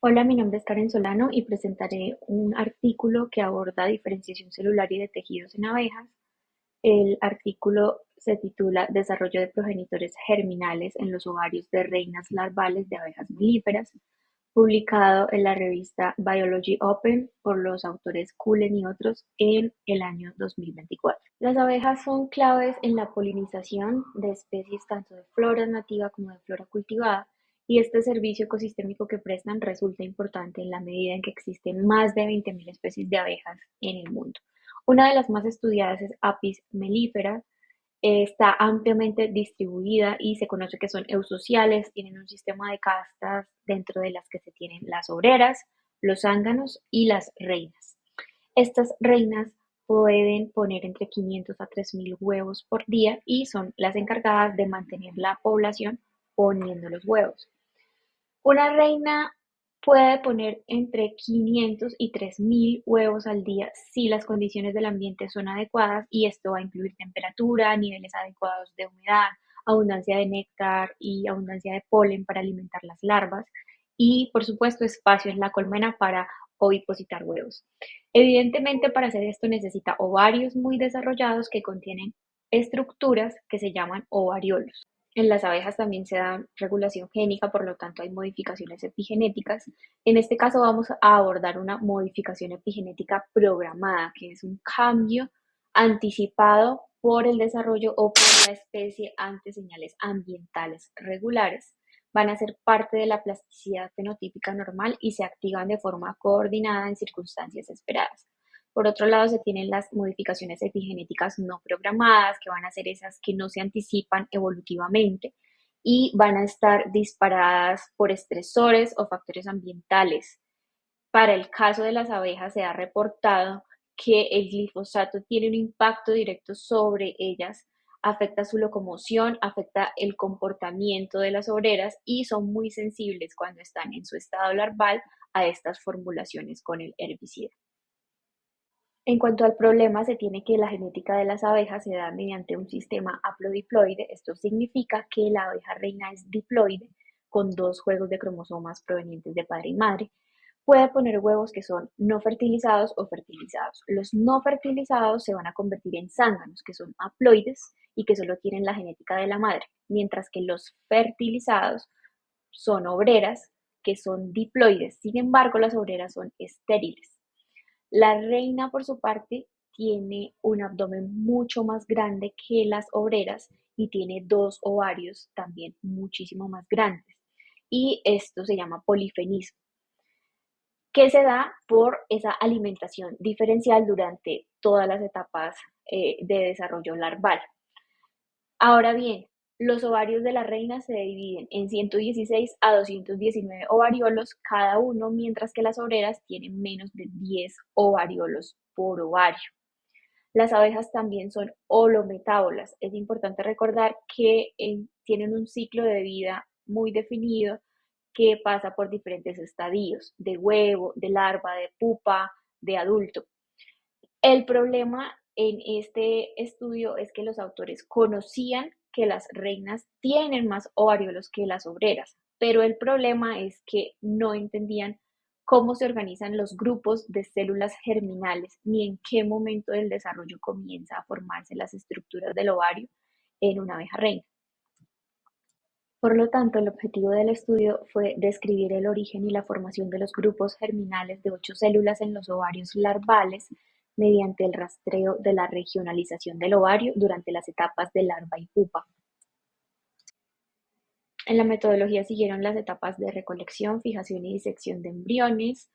Hola, mi nombre es Karen Solano y presentaré un artículo que aborda diferenciación celular y de tejidos en abejas. El artículo se titula Desarrollo de progenitores germinales en los ovarios de reinas larvales de abejas melíferas, publicado en la revista Biology Open por los autores Cullen y otros en el año 2024. Las abejas son claves en la polinización de especies tanto de flora nativa como de flora cultivada, y este servicio ecosistémico que prestan resulta importante en la medida en que existen más de 20.000 especies de abejas en el mundo. Una de las más estudiadas es Apis mellifera. Está ampliamente distribuida y se conoce que son eusociales, tienen un sistema de castas dentro de las que se tienen las obreras, los zánganos y las reinas. Estas reinas pueden poner entre 500 a 3.000 huevos por día y son las encargadas de mantener la población poniendo los huevos. Una reina puede poner entre 500 y 3.000 huevos al día si las condiciones del ambiente son adecuadas, y esto va a incluir temperatura, niveles adecuados de humedad, abundancia de néctar y abundancia de polen para alimentar las larvas y, por supuesto, espacio en la colmena para ovipositar huevos. Evidentemente, para hacer esto necesita ovarios muy desarrollados que contienen estructuras que se llaman ovariolos. En las abejas también se da regulación génica, por lo tanto hay modificaciones epigenéticas. En este caso vamos a abordar una modificación epigenética programada, que es un cambio anticipado por el desarrollo o por la especie ante señales ambientales regulares. Van a ser parte de la plasticidad fenotípica normal y se activan de forma coordinada en circunstancias esperadas. Por otro lado, se tienen las modificaciones epigenéticas no programadas, que van a ser esas que no se anticipan evolutivamente y van a estar disparadas por estresores o factores ambientales. Para el caso de las abejas, se ha reportado que el glifosato tiene un impacto directo sobre ellas, afecta su locomoción, afecta el comportamiento de las obreras y son muy sensibles cuando están en su estado larval a estas formulaciones con el herbicida. En cuanto al problema, se tiene que la genética de las abejas se da mediante un sistema haplodiploide. Esto significa que la abeja reina es diploide, con dos juegos de cromosomas provenientes de padre y madre. Puede poner huevos que son no fertilizados o fertilizados. Los no fertilizados se van a convertir en zánganos, que son haploides y que solo tienen la genética de la madre, mientras que los fertilizados son obreras, que son diploides. Sin embargo, las obreras son estériles. La reina, por su parte, tiene un abdomen mucho más grande que las obreras y tiene dos ovarios también muchísimo más grandes. Y esto se llama polifenismo, que se da por esa alimentación diferencial durante todas las etapas de desarrollo larval. Ahora bien, los ovarios de la reina se dividen en 116 a 219 ovariolos cada uno, mientras que las obreras tienen menos de 10 ovariolos por ovario. Las abejas también son holometábolas. Es importante recordar que tienen un ciclo de vida muy definido que pasa por diferentes estadios, de huevo, de larva, de pupa, de adulto. El problema en este estudio es que los autores conocían que las reinas tienen más ovariolos que las obreras, pero el problema es que no entendían cómo se organizan los grupos de células germinales ni en qué momento del desarrollo comienza a formarse las estructuras del ovario en una abeja reina. Por lo tanto, el objetivo del estudio fue describir el origen y la formación de los grupos germinales de 8 células en los ovarios larvales mediante el rastreo de la regionalización del ovario durante las etapas de larva y pupa. En la metodología siguieron las etapas de recolección, fijación y disección de embriones,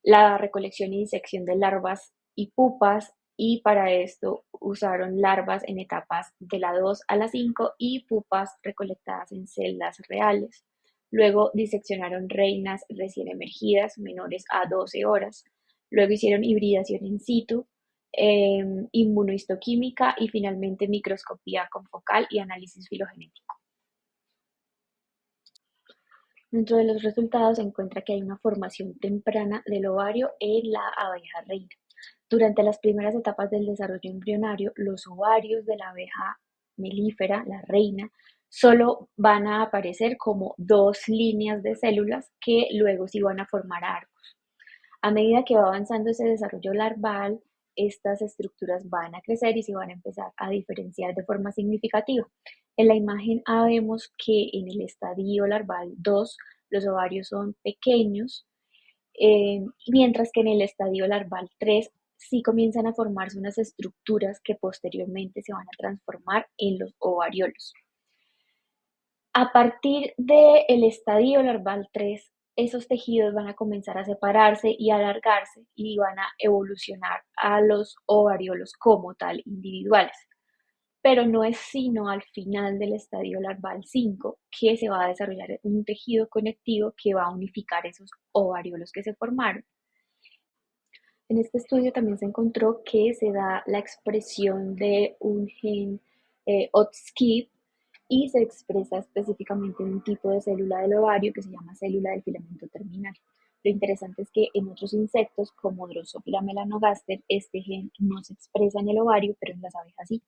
la recolección y disección de larvas y pupas, y para esto usaron larvas en etapas de la 2 a la 5 y pupas recolectadas en celdas reales. Luego diseccionaron reinas recién emergidas menores a 12 horas. Luego hicieron hibridación in situ, inmunohistoquímica y finalmente microscopía confocal y análisis filogenético. Dentro de los resultados se encuentra que hay una formación temprana del ovario en la abeja reina. Durante las primeras etapas del desarrollo embrionario, los ovarios de la abeja melífera, la reina, solo van a aparecer como dos líneas de células que luego sí van a formar arcos. A medida que va avanzando ese desarrollo larval, estas estructuras van a crecer y se van a empezar a diferenciar de forma significativa. En la imagen A vemos que en el estadio larval 2 los ovarios son pequeños, mientras que en el estadio larval 3 sí comienzan a formarse unas estructuras que posteriormente se van a transformar en los ovariolos. A partir del estadio larval 3, esos tejidos van a comenzar a separarse y alargarse y van a evolucionar a los ovariolos como tal individuales. Pero no es sino al final del estadio larval 5 que se va a desarrollar un tejido conectivo que va a unificar esos ovariolos que se formaron. En este estudio también se encontró que se da la expresión de un gen OTSKIP y se expresa específicamente en un tipo de célula del ovario que se llama célula del filamento terminal. Lo interesante es que en otros insectos, como Drosophila melanogaster, este gen no se expresa en el ovario, pero en las abejas sí.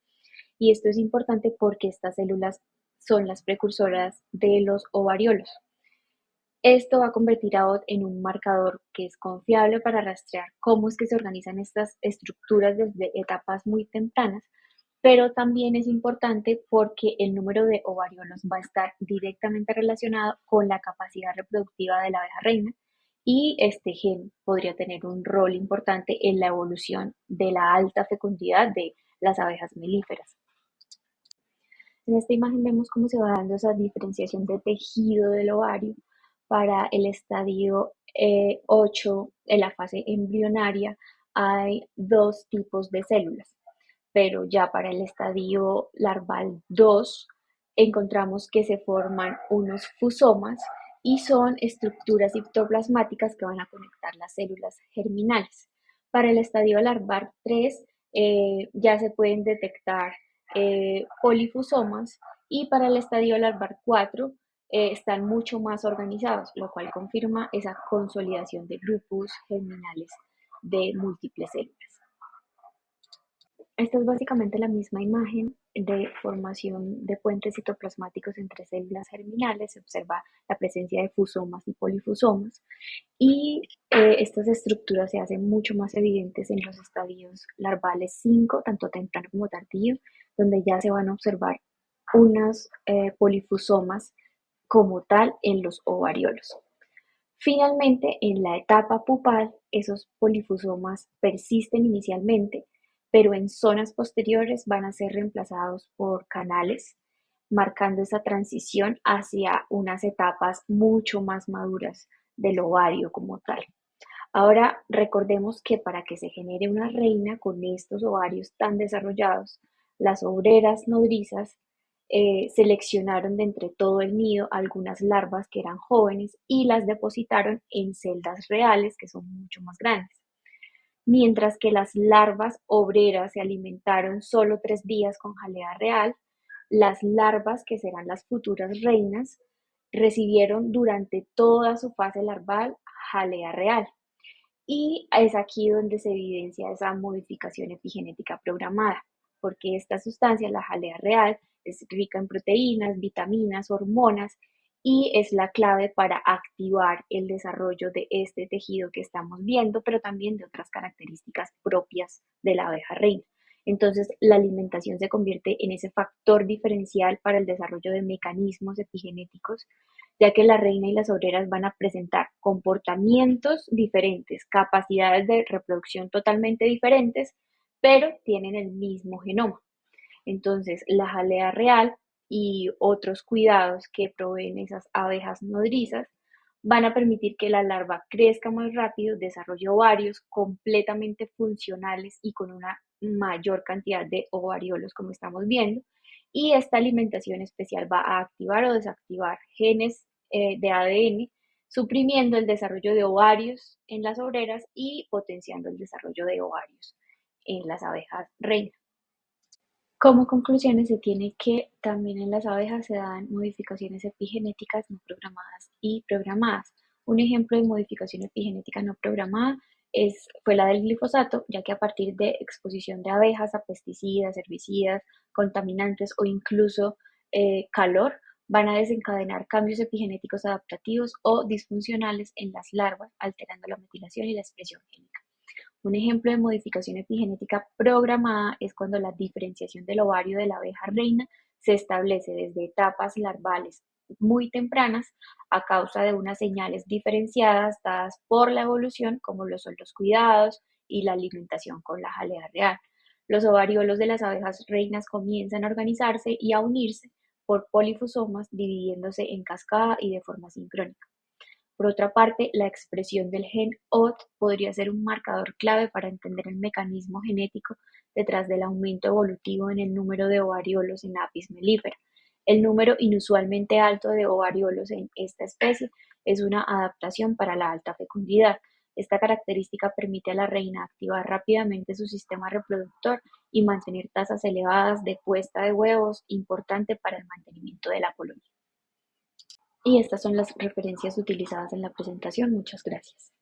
Y esto es importante porque estas células son las precursoras de los ovariolos. Esto va a convertir a OT en un marcador que es confiable para rastrear cómo es que se organizan estas estructuras desde etapas muy tempranas, pero también es importante porque el número de ovariolos va a estar directamente relacionado con la capacidad reproductiva de la abeja reina y este gen podría tener un rol importante en la evolución de la alta fecundidad de las abejas melíferas. En esta imagen vemos cómo se va dando esa diferenciación de tejido del ovario para el estadio 8, en la fase embrionaria, hay dos tipos de células, pero ya para el estadio larval 2 encontramos que se forman unos fusomas y son estructuras citoplasmáticas que van a conectar las células germinales. Para el estadio larval 3 ya se pueden detectar polifusomas y para el estadio larval 4 están mucho más organizados, lo cual confirma esa consolidación de grupos germinales de múltiples células. Esta es básicamente la misma imagen de formación de puentes citoplasmáticos entre células germinales. Se observa la presencia de fusomas y polifusomas y estas estructuras se hacen mucho más evidentes en los estadios larvales 5, tanto temprano como tardío, donde ya se van a observar unas polifusomas como tal en los ovariolos. Finalmente, en la etapa pupal, esos polifusomas persisten inicialmente, pero en zonas posteriores van a ser reemplazados por canales, marcando esa transición hacia unas etapas mucho más maduras del ovario como tal. Ahora recordemos que para que se genere una reina con estos ovarios tan desarrollados, las obreras nodrizas seleccionaron de entre todo el nido algunas larvas que eran jóvenes y las depositaron en celdas reales que son mucho más grandes. Mientras que las larvas obreras se alimentaron solo 3 días con jalea real, las larvas que serán las futuras reinas recibieron durante toda su fase larval jalea real. Y es aquí donde se evidencia esa modificación epigenética programada, porque esta sustancia, la jalea real, es rica en proteínas, vitaminas, hormonas y es la clave para activar el desarrollo de este tejido que estamos viendo, pero también de otras características propias de la abeja reina. Entonces, la alimentación se convierte en ese factor diferencial para el desarrollo de mecanismos epigenéticos, ya que la reina y las obreras van a presentar comportamientos diferentes, capacidades de reproducción totalmente diferentes, pero tienen el mismo genoma. Entonces, la jalea real y otros cuidados que proveen esas abejas nodrizas van a permitir que la larva crezca más rápido, desarrolle ovarios completamente funcionales y con una mayor cantidad de ovariolos, como estamos viendo. Y esta alimentación especial va a activar o desactivar genes de ADN, suprimiendo el desarrollo de ovarios en las obreras y potenciando el desarrollo de ovarios en las abejas reina. Como conclusiones, se tiene que también en las abejas se dan modificaciones epigenéticas no programadas y programadas. Un ejemplo de modificación epigenética no programada fue la del glifosato, ya que a partir de exposición de abejas a pesticidas, herbicidas, contaminantes o incluso calor, van a desencadenar cambios epigenéticos adaptativos o disfuncionales en las larvas, alterando la metilación y la expresión génica. Un ejemplo de modificación epigenética programada es cuando la diferenciación del ovario de la abeja reina se establece desde etapas larvales muy tempranas a causa de unas señales diferenciadas dadas por la evolución, como lo son los cuidados y la alimentación con la jalea real. Los ovariolos de las abejas reinas comienzan a organizarse y a unirse por polifosomas, dividiéndose en cascada y de forma sincrónica. Por otra parte, la expresión del gen OT podría ser un marcador clave para entender el mecanismo genético detrás del aumento evolutivo en el número de ovariolos en Apis mellifera. El número inusualmente alto de ovariolos en esta especie es una adaptación para la alta fecundidad. Esta característica permite a la reina activar rápidamente su sistema reproductor y mantener tasas elevadas de puesta de huevos, importante para el mantenimiento de la colonia. Y estas son las referencias utilizadas en la presentación. Muchas gracias.